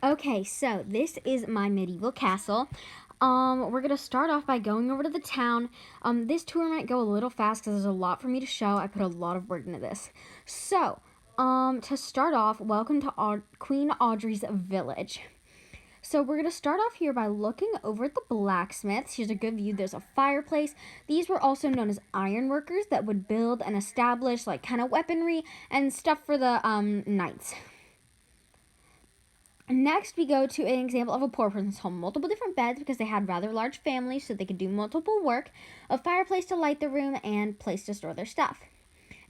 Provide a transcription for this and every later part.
Okay, so this is my medieval castle. We're gonna start off by going over to the town. This tour might go a little fast because there's a lot for me to show. I put a lot of work into this. So, to start off, welcome to Queen Audrey's village. So we're gonna start off here by looking over at the blacksmiths. Here's a good view. There's a fireplace. These were also known as iron workers that would build and establish like kind of weaponry and stuff for the knights. Next, we go to an example of a poor person's home. Multiple different beds because they had rather large families, so they could do multiple work, a fireplace to light the room, and place to store their stuff.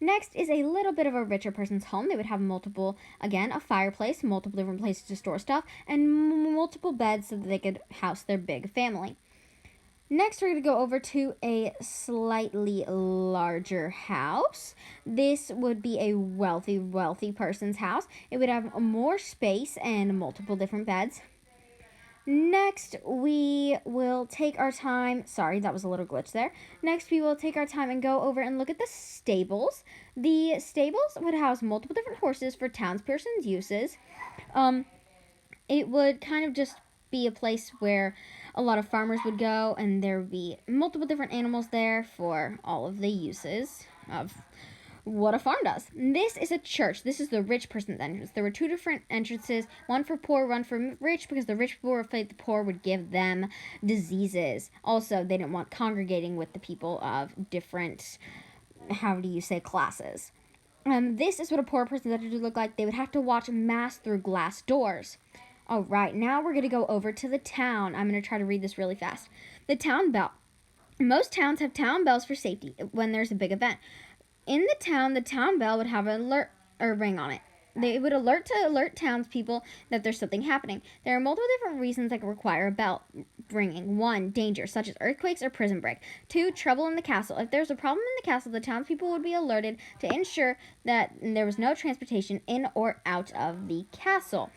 Next is a little bit of a richer person's home. They would have a fireplace, multiple different places to store stuff, and multiple beds so that they could house their big family. Next, we're going to go over to a slightly larger house. This would be a wealthy person's house. It would have more space and multiple different beds. Next, we will take our time. Sorry, that was a little glitch there. Next, we will take our time and go over and look at the stables. The stables would house multiple different horses for townsperson's uses. It would kind of just be a place where a lot of farmers would go, and there would be multiple different animals there for all of the uses of what a farm does. This is a church. This is the rich person's entrance. There were two different entrances, one for poor, one for rich, because the rich were afraid the poor would give them diseases. Also, they didn't want congregating with the people of different, classes. This is what a poor person's entrance would look like. They would have to watch mass through glass doors. All right, now we're going to go over to the town. I'm going to try to read this really fast. The town bell. Most towns have town bells for safety when there's a big event. In the town bell would have an alert or ring on it. They would alert townspeople that there's something happening. There are multiple different reasons that require a bell ringing. 1, danger, such as earthquakes or prison break. 2, trouble in the castle. If there's a problem in the castle, the townspeople would be alerted to ensure that there was no transportation in or out of the castle.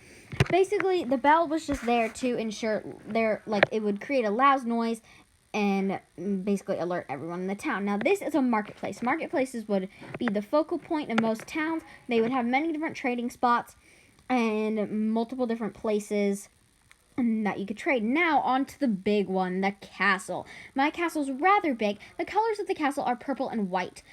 Basically, the bell was just there to ensure it would create a loud noise and basically alert everyone in the town. Now, this is a marketplace. Marketplaces would be the focal point of most towns. They would have many different trading spots and multiple different places that you could trade. Now, on to the big one, the castle. My castle's rather big. The colors of the castle are purple and white.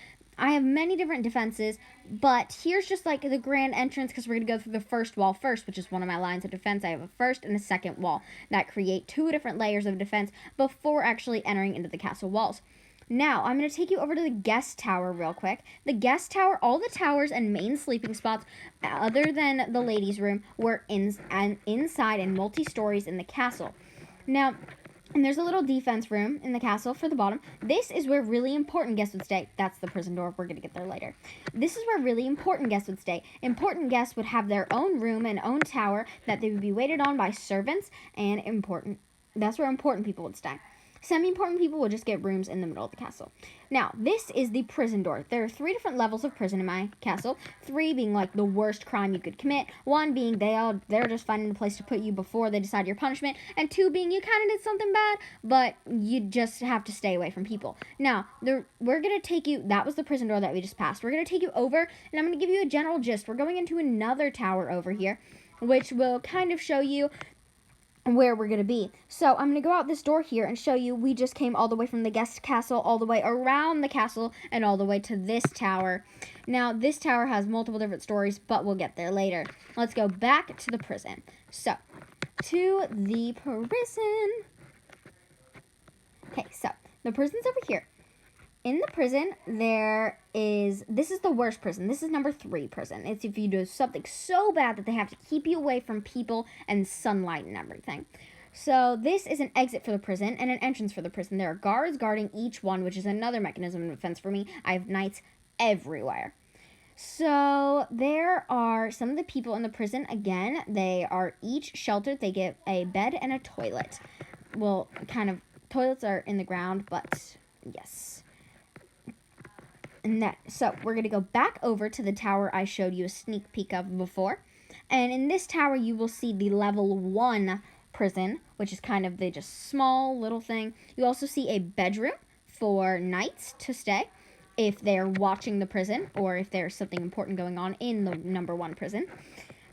I have many different defenses, but here's just like the grand entrance because we're going to go through the first wall first, which is one of my lines of defense. I have a first and a second wall that create 2 different layers of defense before actually entering into the castle walls. Now, I'm going to take you over to the guest tower real quick. The guest tower, all the towers and main sleeping spots, other than the ladies' room, were inside and multi-stories in the castle. Now, and there's a little defense room in the castle for the bottom. This is where really important guests would stay. That's the prison door. We're going to get there later. This is where really important guests would stay. Important guests would have their own room and own tower that they would be waited on by servants, and that's where important people would stay. Semi-important people would just get rooms in the middle of the castle. Now, this is the prison door. There are 3 different levels of prison in my castle. 3 being like the worst crime you could commit. 1 being they're just finding a place to put you before they decide your punishment. And 2 being you kind of did something bad, but you just have to stay away from people. Now, we're going to take you, that was the prison door that we just passed. We're going to take you over, and I'm going to give you a general gist. We're going into another tower over here, which will kind of show you where we're going to be. So I'm going to go out this door here and show you we just came all the way from the guest castle, all the way around the castle, and all the way to this tower. Now, this tower has multiple different stories, but we'll get there later. Let's go back to the prison. So, to the prison. Okay, so the prison's over here. In the prison, this is the worst prison. This is number 3 prison. It's if you do something so bad that they have to keep you away from people and sunlight and everything. So this is an exit for the prison and an entrance for the prison. There are guards guarding each one, which is another mechanism of defense for me. I have knights everywhere. So there are some of the people in the prison. Again, they are each sheltered. They get a bed and a toilet. Well, toilets are in the ground, but yes. So we're going to go back over to the tower I showed you a sneak peek of before. And in this tower, you will see the level 1 prison, which is kind of the just small little thing. You also see a bedroom for knights to stay if they're watching the prison or if there's something important going on in the number 1 prison.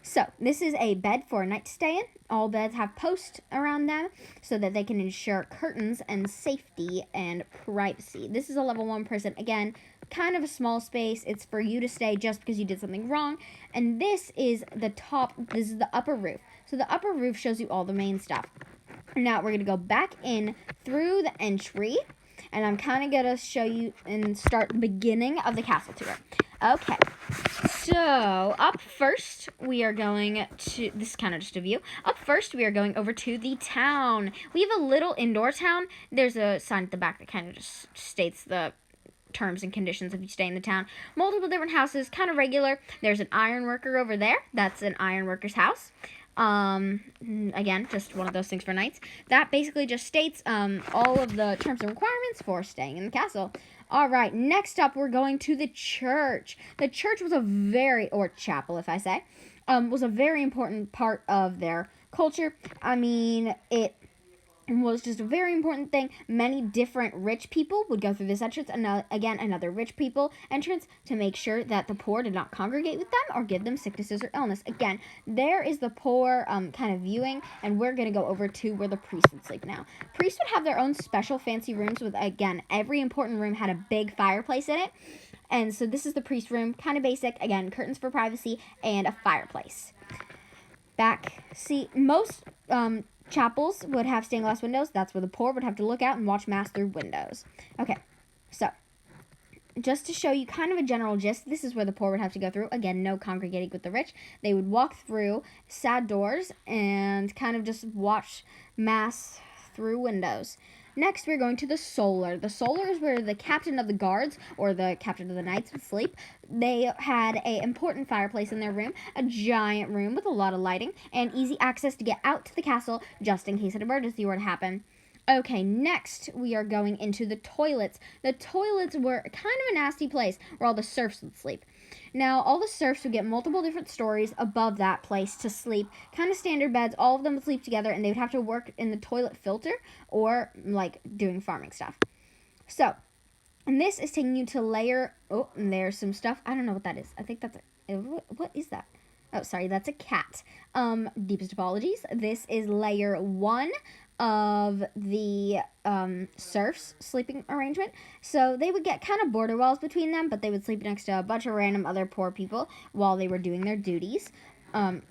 So this is a bed for a night to stay in. All beds have posts around them so that they can ensure curtains and safety and privacy. This is a level 1 prison. Again, kind of a small space. It's for you to stay just because you did something wrong. And this is the top. This is the upper roof. So the upper roof shows you all the main stuff. Now we're going to go back in through the entry. And I'm kind of going to show you and start the beginning of the castle tour. Okay, so up first, we are going to, this is kind of just a view. Up first, we are going over to the town. We have a little indoor town. There's a sign at the back that kind of just states the terms and conditions if you stay in the town. Multiple different houses, kind of regular. There's an iron worker over there. That's an iron worker's house. Again, just one of those things for nights. That basically just states all of the terms and requirements for staying in the castle. All right, next up, we're going to the church. The church was or chapel, if I say, was a very important part of their culture. I mean, it was just a very important thing. Many different rich people would go through this entrance, and again, another rich people entrance to make sure that the poor did not congregate with them or give them sicknesses or illness. Again, there is the poor kind of viewing, and we're going to go over to where the priests would sleep now. Priests would have their own special fancy rooms with, again, every important room had a big fireplace in it. And so this is the priest room, kind of basic. Again, curtains for privacy and a fireplace. Most chapels would have stained glass windows. That's where the poor would have to look out and watch mass through windows. Okay, so just to show you kind of a general gist, this is where the poor would have to go through. Again, no congregating with the rich. They would walk through sad doors and kind of just watch mass through windows. Next, we're going to the solar. The solar is where the captain of the guards or the captain of the knights would sleep. They had an important fireplace in their room, a giant room with a lot of lighting, and easy access to get out to the castle just in case an emergency were to happen. Okay, next we are going into the toilets. The toilets were kind of a nasty place where all the serfs would sleep. Now, all the serfs would get multiple different stories above that place to sleep. Kind of standard beds. All of them would sleep together, and they would have to work in the toilet filter or, like, doing farming stuff. So, and this is taking you to layer... Oh, and there's some stuff. I don't know what that is. I think that's what is that? Oh, sorry, that's a cat. Deepest apologies. This is layer 1 of the serfs sleeping arrangement. So they would get kind of border walls between them, but they would sleep next to a bunch of random other poor people while they were doing their duties,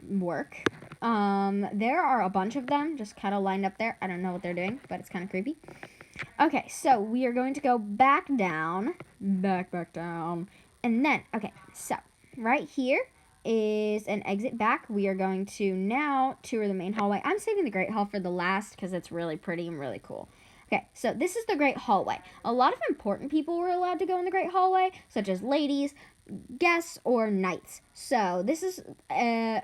work. There are a bunch of them just kind of lined up there. I don't know what they're doing, but it's kind of creepy. Okay, so we are going to go back down, back down, and then, okay, so right here is an exit back. We are going to now tour the main hallway. I'm saving the Great Hall for the last because it's really pretty and really cool. Okay, so this is the Great Hallway. A lot of important people were allowed to go in the Great Hallway, such as ladies, guests, or knights. So this is a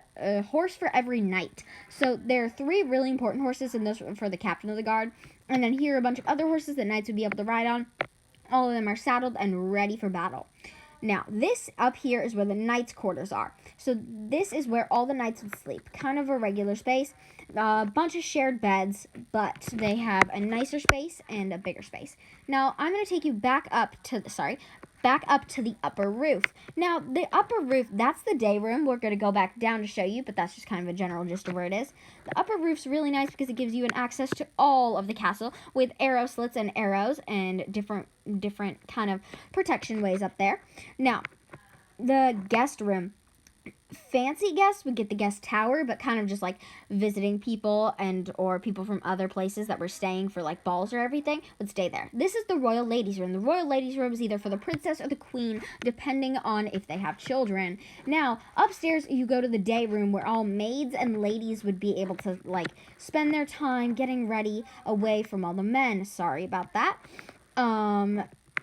horse for every knight. So there are 3 really important horses, and those for the captain of the guard. And then here are a bunch of other horses that knights would be able to ride on. All of them are saddled and ready for battle. Now, this up here is where the knights' quarters are. So this is where all the knights would sleep. Kind of a regular space. A bunch of shared beds, but they have a nicer space and a bigger space. Now, I'm going to take you back up to the upper roof. Now, the upper roof, that's the day room. We're going to go back down to show you, but that's just kind of a general gist of where it is. The upper roof's really nice because it gives you an access to all of the castle with arrow slits and arrows and different kind of protection ways up there. Now, the guest room. Fancy guests would get the guest tower, but kind of just like visiting people or people from other places that were staying for like balls or everything would stay there. This is the royal ladies room. The royal ladies room is either for the princess or the queen, depending on if they have children. Now, upstairs you go to the day room where all maids and ladies would be able to like spend their time getting ready away from all the men. Sorry about that.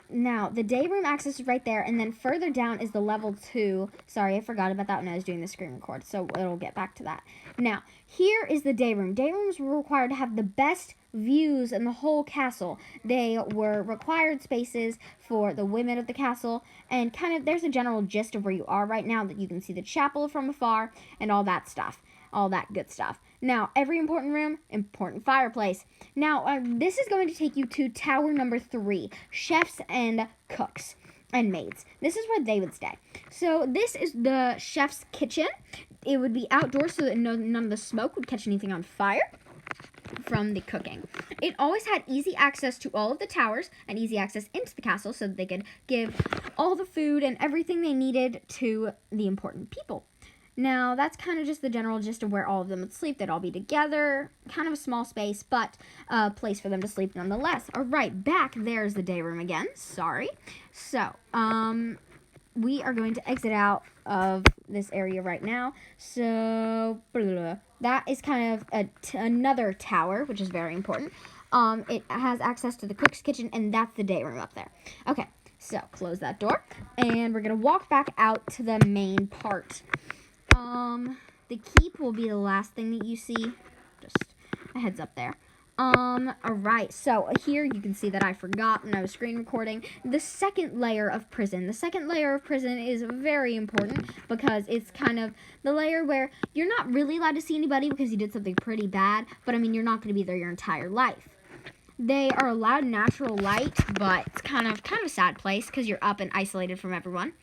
Now, the day room access is right there, and then further down is the level 2. Sorry, I forgot about that when I was doing the screen record, so it'll get back to that. Now, here is the day room. Day rooms were required to have the best views in the whole castle. They were required spaces for the women of the castle, and kind of, there's a general gist of where you are right now, that you can see the chapel from afar, and all that stuff. All that good stuff. Now, every important room, important fireplace. Now, this is going to take you to tower number 3, chefs and cooks and maids. This is where they would stay. So, this is the chef's kitchen. it would be outdoors so that none of the smoke would catch anything on fire from the cooking. It always had easy access to all of the towers and easy access into the castle so that they could give all the food and everything they needed to the important people. Now, that's kind of just the general gist of where all of them would sleep. They'd all be together, kind of a small space, but a place for them to sleep nonetheless. All right, back there's the day room again. Sorry. So, we are going to exit out of this area right now. So, that is kind of another tower, which is very important. It has access to the cook's kitchen, and that's the day room up there. Okay, so close that door, and we're going to walk back out to the main part. The keep will be the last thing that you see. Just a heads up there. Alright, so here you can see that I forgot when I was screen recording the second layer of prison. The second layer of prison is very important because it's kind of the layer where you're not really allowed to see anybody because you did something pretty bad, but I mean, you're not going to be there your entire life. They are allowed natural light, but it's kind of a sad place because you're up and isolated from everyone.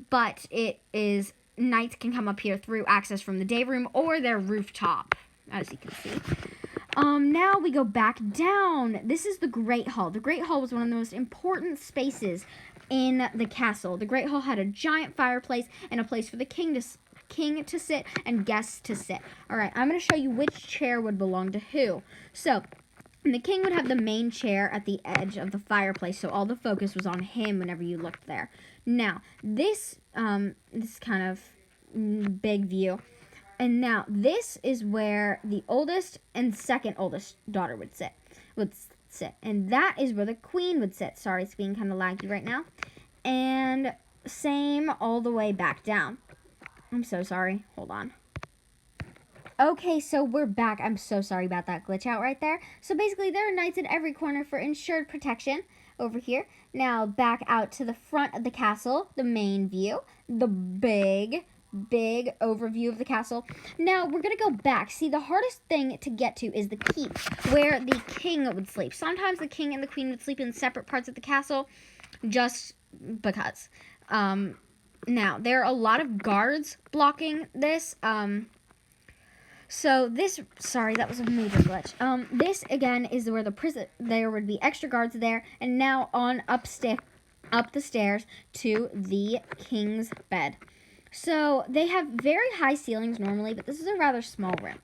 But it is, knights can come up here through access from the day room or their rooftop, as you can see. Now we go back down. This is the Great Hall. The Great Hall was one of the most important spaces in the castle. The Great Hall had a giant fireplace and a place for the king to sit and guests to sit. All right, I'm going to show you which chair would belong to who. So, the king would have the main chair at the edge of the fireplace, so all the focus was on him whenever you looked there. Now, this kind of big view. And now, this is where the oldest and second oldest daughter would sit. And that is where the queen would sit. Sorry, it's being kind of laggy right now. And same all the way back down. I'm so sorry. Hold on. Okay, so we're back. I'm so sorry about that glitch out right there. So basically, there are knights in every corner for ensured protection over here. Now, back out to the front of the castle, the main view, the big overview of the castle. Now, we're going to go back. See, the hardest thing to get to is the keep, where the king would sleep. Sometimes the king and the queen would sleep in separate parts of the castle, just because. Now, there are a lot of guards blocking this. So this, sorry, that was a major glitch. This, again, is where the prison, there would be extra guards there, and now on up the stairs to the king's bed. So, they have very high ceilings normally, but this is a rather small room.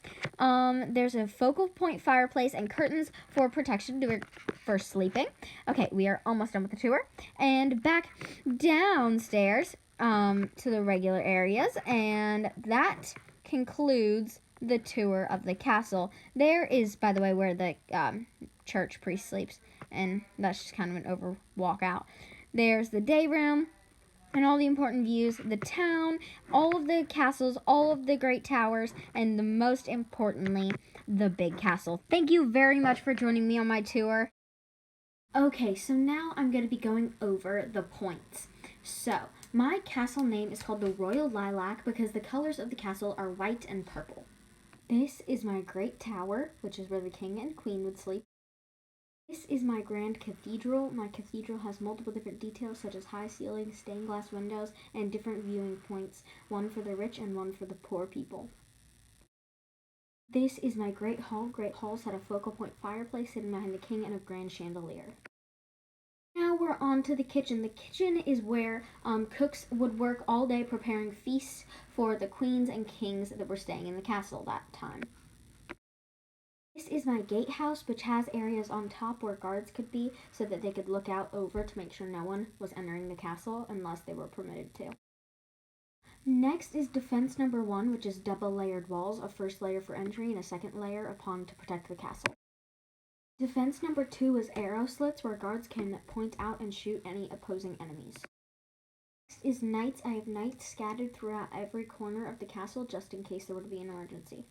There's a focal point fireplace and curtains for protection for sleeping. Okay, we are almost done with the tour. And back downstairs to the regular areas, and that concludes the tour of the castle. There is, by the way, where the church priest sleeps, and that's just kind of an over walk out. There's the day room, and all the important views, the town, all of the castles, all of the great towers, and the most importantly, the big castle. Thank you very much for joining me on my tour. Okay, so now I'm going to be going over the points. So, my castle name is called the Royal Lilac because the colors of the castle are white and purple. This is my great tower, which is where the king and queen would sleep. This is my grand cathedral. My cathedral has multiple different details such as high ceilings, stained glass windows, and different viewing points, one for the rich and one for the poor people. This is my great hall. Great halls had a focal point fireplace sitting behind the king and a grand chandelier. Now we're on to the kitchen. The kitchen is where cooks would work all day preparing feasts for the queens and kings that were staying in the castle that time. This is my gatehouse, which has areas on top where guards could be so that they could look out over to make sure no one was entering the castle unless they were permitted to. Next is defense number 1, which is double layered walls, a first layer for entry and a second layer upon to protect the castle. Defense number 2 is arrow slits, where guards can point out and shoot any opposing enemies. Next is knights. I have knights scattered throughout every corner of the castle just in case there were to be an emergency.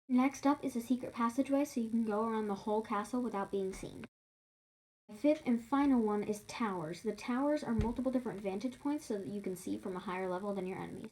Next up is a secret passageway so you can go around the whole castle without being seen. The fifth and final one is towers. The towers are multiple different vantage points so that you can see from a higher level than your enemies.